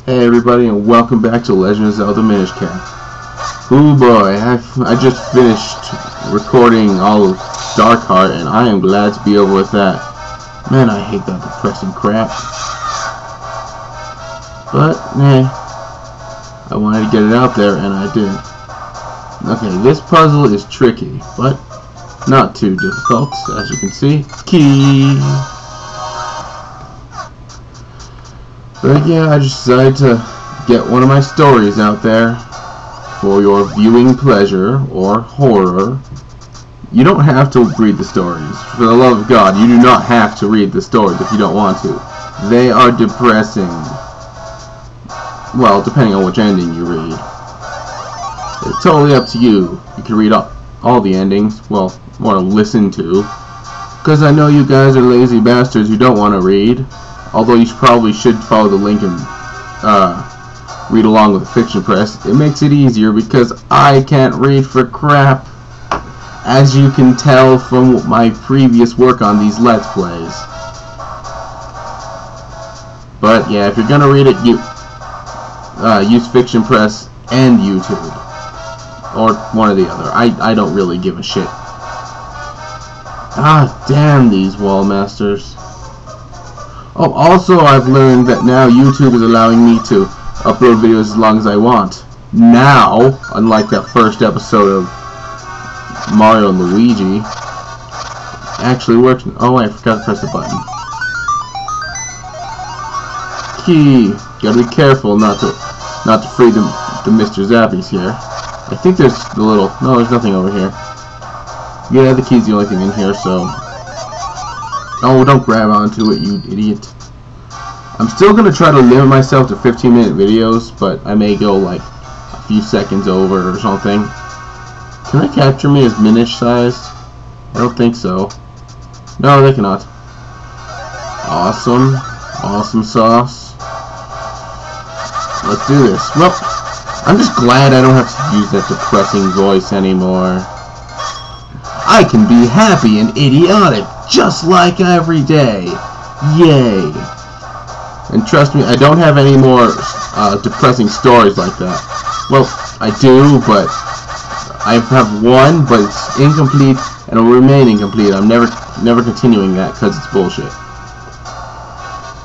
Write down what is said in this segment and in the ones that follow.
Hey everybody, and welcome back to Legend of Zelda Minish. Ooh boy, I just finished recording all of Dark Heart, and I am glad to be over with that. Man, I hate that depressing crap. But, I wanted to get it out there, and I did. Okay, this puzzle is tricky, but not too difficult, as you can see. Key! But yeah, I just decided to get one of my stories out there for your viewing pleasure or horror. You don't have to read the stories. For the love of God, you do not have to read the stories if you don't want to. They are depressing. Well, depending on which ending you read. It's totally up to you. You can read all the endings, well, or listen to. Because I know you guys are lazy bastards who don't want to read. Although you probably should follow the link and read along with the Fiction Press. It makes it easier because I can't read for crap, as you can tell from my previous work on these Let's Plays. But yeah, if you're gonna read it, use Fiction Press and YouTube, or one or the other. I don't really give a shit. Ah, damn these wall masters. Oh, also I've learned that now YouTube is allowing me to upload videos as long as I want. Now, unlike that first episode of Mario and Luigi, actually works. Oh, I forgot to press the button. Key. Gotta be careful not to free the Mr. Zappies here. I think there's the little. No, there's nothing over here. Yeah, the key's the only thing in here, so. Oh, don't grab onto it, you idiot. I'm still going to try to limit myself to 15-minute videos, but I may go like a few seconds over or something. Can they capture me as Minish sized? I don't think so. No, they cannot. Awesome. Awesome sauce. Let's do this. Well, I'm just glad I don't have to use that depressing voice anymore. I can be happy and idiotic, just like every day. Yay. And trust me, I don't have any more depressing stories like that. Well, I do, but I have one, but it's incomplete and will remain incomplete. I'm never continuing that because it's bullshit.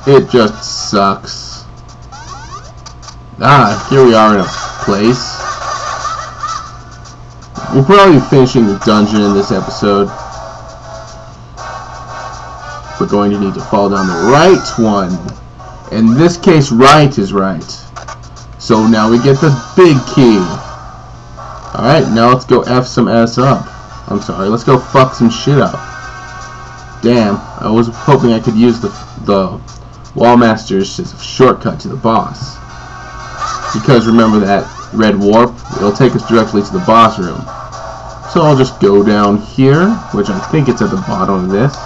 It just sucks. Ah, here we are in a place. We'll probably be finishing the dungeon in this episode. We're going to need to fall down the right one. In this case, right is right. So now we get the big key. Alright, now let's go F some S up. I'm sorry, let's go fuck some shit up. Damn, I was hoping I could use the Wall Masters as a shortcut to the boss. Because remember that red warp? It'll take us directly to the boss room. So I'll just go down here, which I think it's at the bottom of this.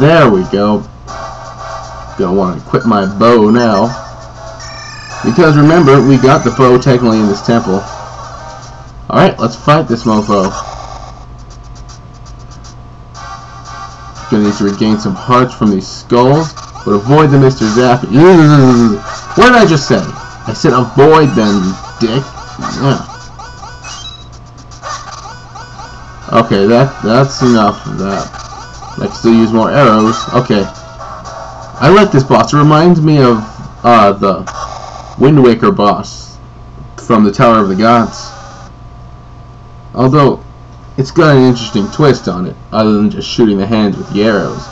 There we go. Gonna want to equip my bow now. Because remember, we got the bow technically in this temple. Alright, let's fight this mofo. Gonna need to regain some hearts from these skulls, but avoid the Mr. Zappy. What did I just say? I said avoid them, dick. Yeah. Okay, that's enough of that. I can still use more arrows. Okay. I like this boss. It reminds me of the Wind Waker boss from the Tower of the Gods. Although, it's got an interesting twist on it, other than just shooting the hands with the arrows.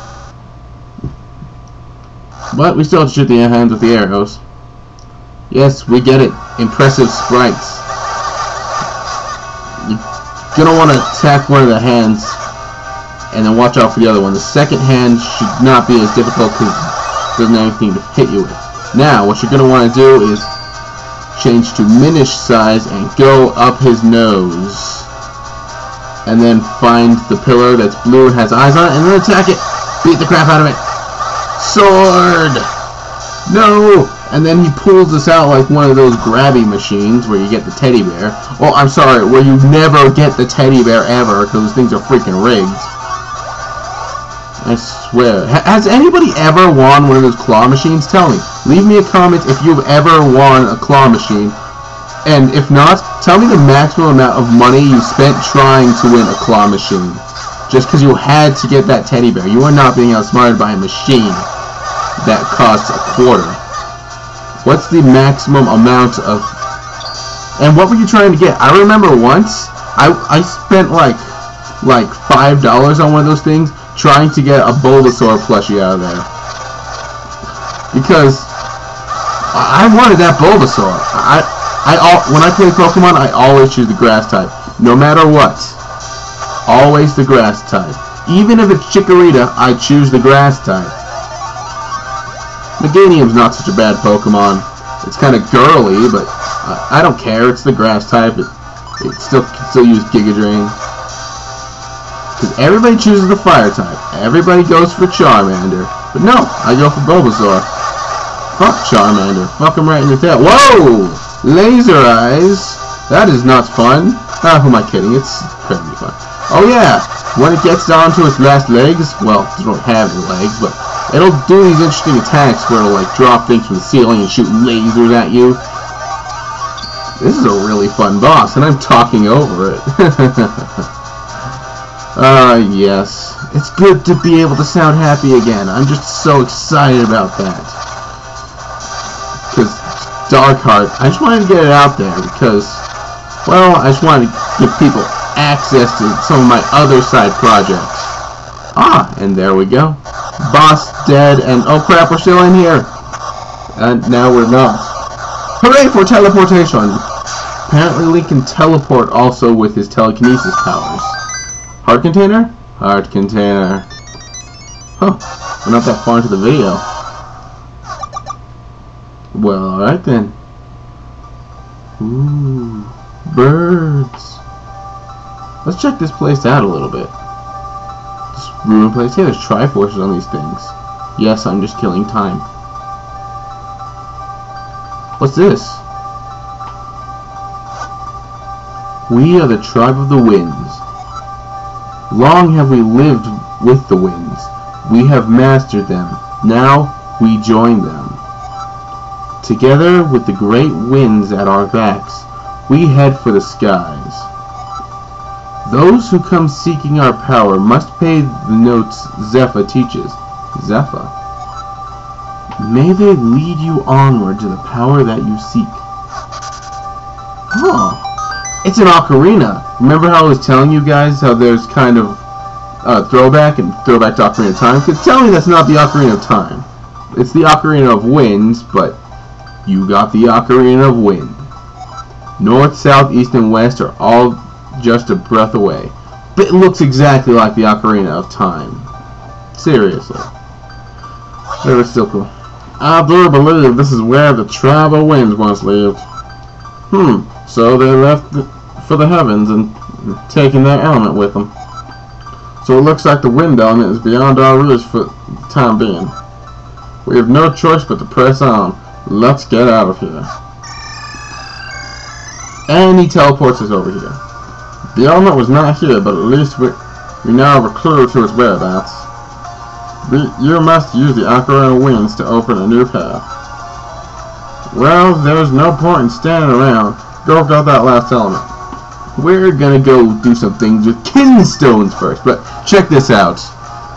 But we still have to shoot the hands with the arrows. Yes, we get it. Impressive sprites. You're gonna want to attack one of the hands and then watch out for the other one. The second hand should not be as difficult because it doesn't have anything to hit you with. Now, what you're gonna want to do is change to Minish size and go up his nose. And then find the pillar that's blue and has eyes on it and then attack it. Beat the crap out of it. Sword! No! And then he pulls this out like one of those grabby machines where you get the teddy bear. Oh, I'm sorry, where you never get the teddy bear ever because those things are freaking rigged. I swear. Has anybody ever won one of those claw machines? Tell me. Leave me a comment if you've ever won a claw machine. And if not, tell me the maximum amount of money you spent trying to win a claw machine. Just because you had to get that teddy bear. You are not being outsmarted by a machine that costs $0.25. What's the maximum amount of... And what were you trying to get? I remember once, I spent like $5 on one of those things trying to get a Bulbasaur plushie out of there. Because I wanted that Bulbasaur. When I play Pokemon, I always choose the grass type. No matter what. Always the grass type. Even if it's Chikorita, I choose the grass type. Meganium's not such a bad Pokemon. It's kind of girly, but I don't care. It's the grass type. It still use Giga Drain. Because everybody chooses the fire type. Everybody goes for Charmander. But no, I go for Bulbasaur. Fuck Charmander. Fuck him right in the tail. Whoa! Laser eyes. That is not fun. Who am I kidding? It's pretty fun. Oh yeah! When it gets down to its last legs, well, it doesn't have any legs, but it'll do these interesting attacks where it'll like drop things from the ceiling and shoot lasers at you. This is a really fun boss, and I'm talking over it. Yes. It's good to be able to sound happy again. I'm just so excited about that. Because Darkheart, I just wanted to get it out there because, well, I just wanted to give people access to some of my other side projects. Ah, and there we go. Boss dead, and oh crap, we're still in here. And now we're not. Hooray for teleportation! Apparently Link can teleport also with his telekinesis powers. Heart container? Heart container. Huh. We're not that far into the video. Well, alright then. Ooh. Birds. Let's check this place out a little bit. This ruined place. Yeah, there's Triforces on these things. Yes, I'm just killing time. What's this? We are the tribe of the winds. Long have we lived with the winds. We have mastered them. Now we join them. Together with the great winds at our backs, we head for the skies. Those who come seeking our power must pay the notes Zeffa teaches. Zeffa. May they lead you onward to the power that you seek. Huh. It's an ocarina. Remember how I was telling you guys how there's kind of throwback and throwback to Ocarina of Time? Because tell me that's not the Ocarina of Time. It's the Ocarina of Winds, but you got the Ocarina of Wind. North, south, east, and west are all just a breath away. But it looks exactly like the Ocarina of Time. Seriously. But it's still cool. I do believe this is where the tribe of winds once lived. So they left for the heavens and taking their element with them. So it looks like the wind element is beyond our reach for the time being. We have no choice but to press on. Let's get out of here. And he teleports us over here. The element was not here, but at least we now have a clue to its whereabouts. You must use the Ocarina of Winds to open a new path. Well, there's no point in standing around. Go get that last element. We're gonna go do some things with Kinstones first, but check this out.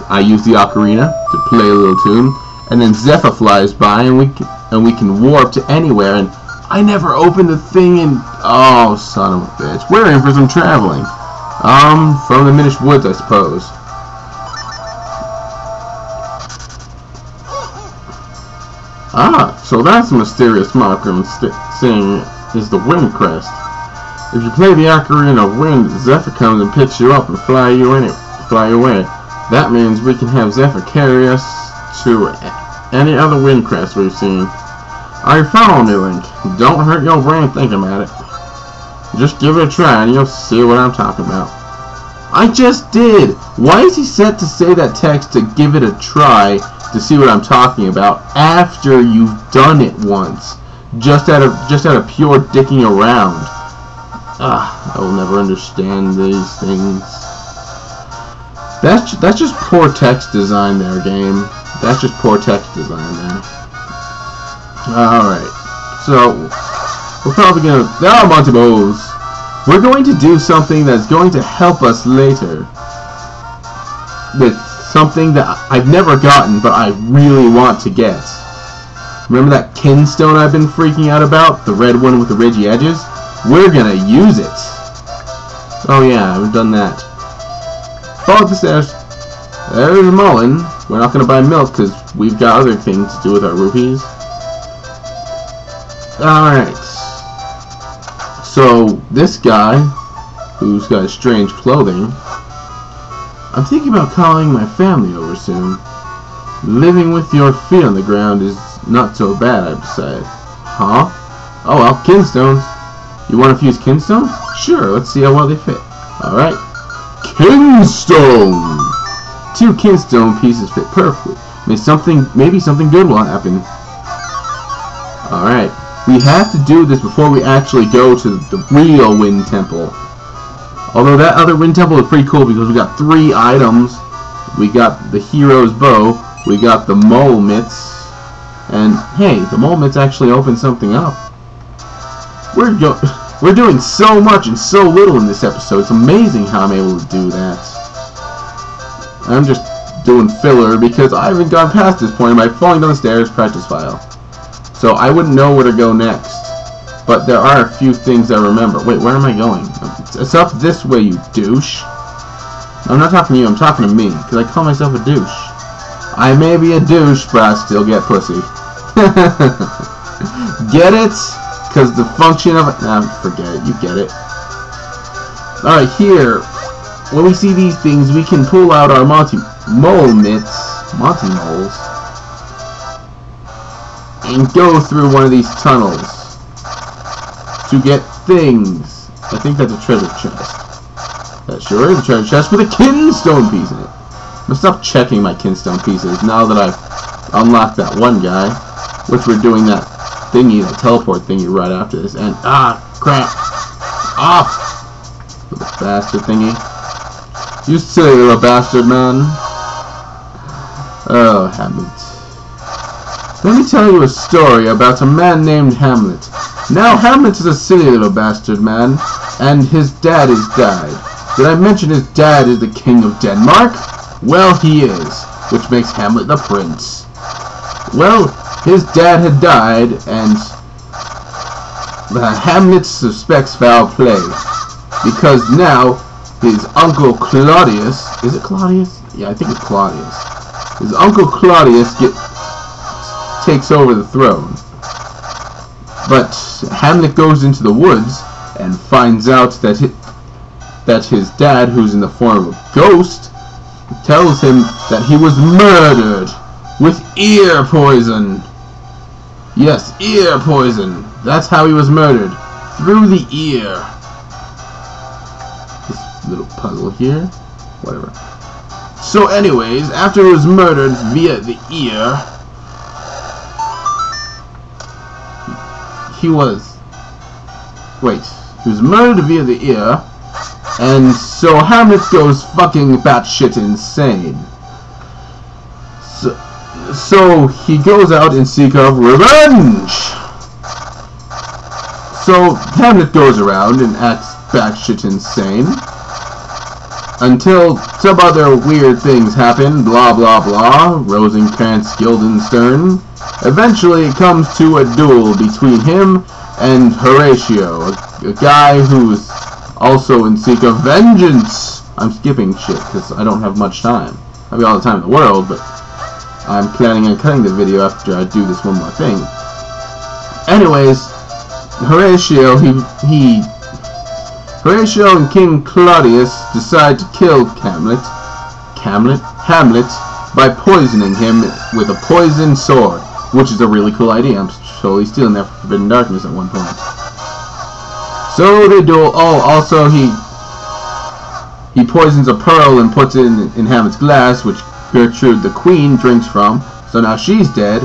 I use the Ocarina to play a little tune, and then Zeffa flies by, and we can warp to anywhere, and I never opened the thing, and oh, son of a bitch. We're in for some traveling. From the Minish Woods, I suppose. Ah, so that's a mysterious marker I'm seeing is the Wind Crest. If you play the Ocarina of Wind, Zeffa comes and picks you up and fly you away. That means we can have Zeffa carry us to any other Wind Crest we've seen. Are you following me, Link? Don't hurt your brain thinking about it. Just give it a try and you'll see what I'm talking about. I just did! Why is he set to say that text to give it a try to see what I'm talking about after you've done it once? Just out of pure dicking around. I will never understand these things. That's just poor text design there, game. That's just poor text design there. Alright. So, we're probably gonna... Now, Monty Bowes! We're going to do something that's going to help us later. With something that I've never gotten, but I really want to get. Remember that kinstone I've been freaking out about? The red one with the ridgy edges? We're gonna use it! Oh yeah, we've done that. Follow up the stairs. There's Mullen. We're not gonna buy milk because we've got other things to do with our rupees. Alright. So, this guy, who's got strange clothing, I'm thinking about calling my family over soon. Living with your feet on the ground is not so bad, I've decided. Huh? Oh well, kinstones. You want to fuse kinstone? Sure, let's see how well they fit. Alright. Kinstone! 2 kinstone pieces fit perfectly. Maybe something good will happen. Alright. We have to do this before we actually go to the real Wind Temple. Although that other Wind Temple is pretty cool because we got 3 items. We got the hero's bow, we got the mole mitts, and hey, the mole mitts actually opened something up. We're doing so much and so little in this episode. It's amazing how I'm able to do that. I'm just doing filler because I haven't gone past this point by falling down the stairs practice file. So I wouldn't know where to go next. But there are a few things I remember. Wait, where am I going? It's up this way, you douche. I'm not talking to you, I'm talking to me, because I call myself a douche. I may be a douche, but I still get pussy. Get it? Because the function of it... Nah, forget it, you get it. Alright, here, when we see these things, we can pull out our Monty Moles, and go through one of these tunnels to get things. I think that's a treasure chest. That sure is a treasure chest with a kinstone piece in it. I'm gonna stop checking my kinstone pieces now that I've unlocked that one guy, which we're doing that thingy, that teleport thingy right after this. And crap! Off! Little bastard thingy. You silly little bastard, man. Oh, Hamlet. Let me tell you a story about a man named Hamlet. Now, Hamlet is a silly little bastard man, and his dad has died. Did I mention his dad is the king of Denmark? Well, he is, which makes Hamlet the prince. Well, his dad had died, and Hamlet suspects foul play, because now his uncle Claudius, is it Claudius? Yeah, I think it's Claudius. His uncle Claudius takes over the throne. But Hamlet goes into the woods and finds out that his dad, who's in the form of a ghost, tells him that he was murdered with ear poison. Yes, ear poison. That's how he was murdered. Through the ear. This little puzzle here. Whatever. So anyways, after he was murdered via the ear, he was murdered via the ear, and so Hamlet goes fucking batshit insane. So he goes out in seek of revenge. So Hamlet goes around and acts batshit insane until some other weird things happen, blah blah blah, Rosencrantz, Guildenstern. Eventually it comes to a duel between him and Horatio, a guy who's also in seek of vengeance. I'm skipping shit because I don't have much time. I mean, all the time in the world, but I'm planning on cutting the video after I do this one more thing. Anyways, Horatio and King Claudius decide to kill Hamlet by poisoning him with a poisoned sword, which is a really cool idea. I'm totally stealing that from Forbidden Darkness at one point. So they duel. Oh, also he poisons a pearl and puts it in Hamlet's glass, which Gertrude the Queen drinks from. So now she's dead.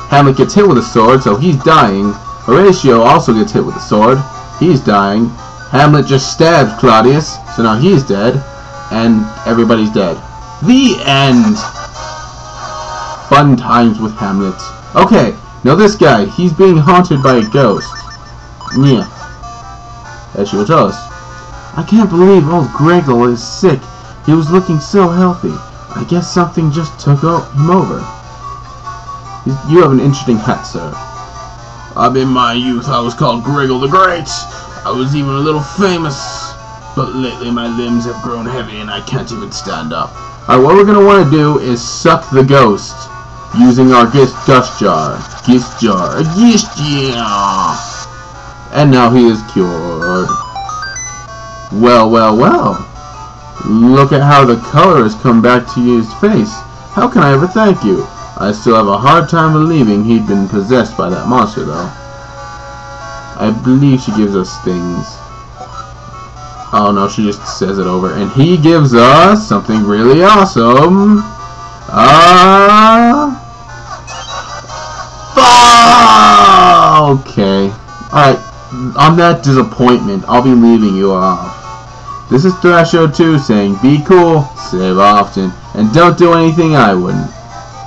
Hamlet gets hit with a sword, so he's dying. Horatio also gets hit with a sword. He's dying. Hamlet just stabs Claudius, so now he's dead. and everybody's dead. The end! Fun times with Hamlet. Okay, now this guy, he's being haunted by a ghost. Yeah. As she will tell us. I can't believe old Gregor is sick. He was looking so healthy. I guess something just took him over. You have an interesting hat, sir. In my youth, I was called Gregor the Great. I was even a little famous. But lately, my limbs have grown heavy and I can't even stand up. Alright, what we're going to want to do is suck the ghost using our gist jar. And now he is cured. Well, well, well. Look at how the color has come back to his face. How can I ever thank you? I still have a hard time believing he'd been possessed by that monster, though. I believe she gives us things. Oh no, she just says it over. And he gives us something really awesome. Okay. Alright, on that disappointment, I'll be leaving you off. This is Thrasho2 saying, be cool, save often, and don't do anything I wouldn't.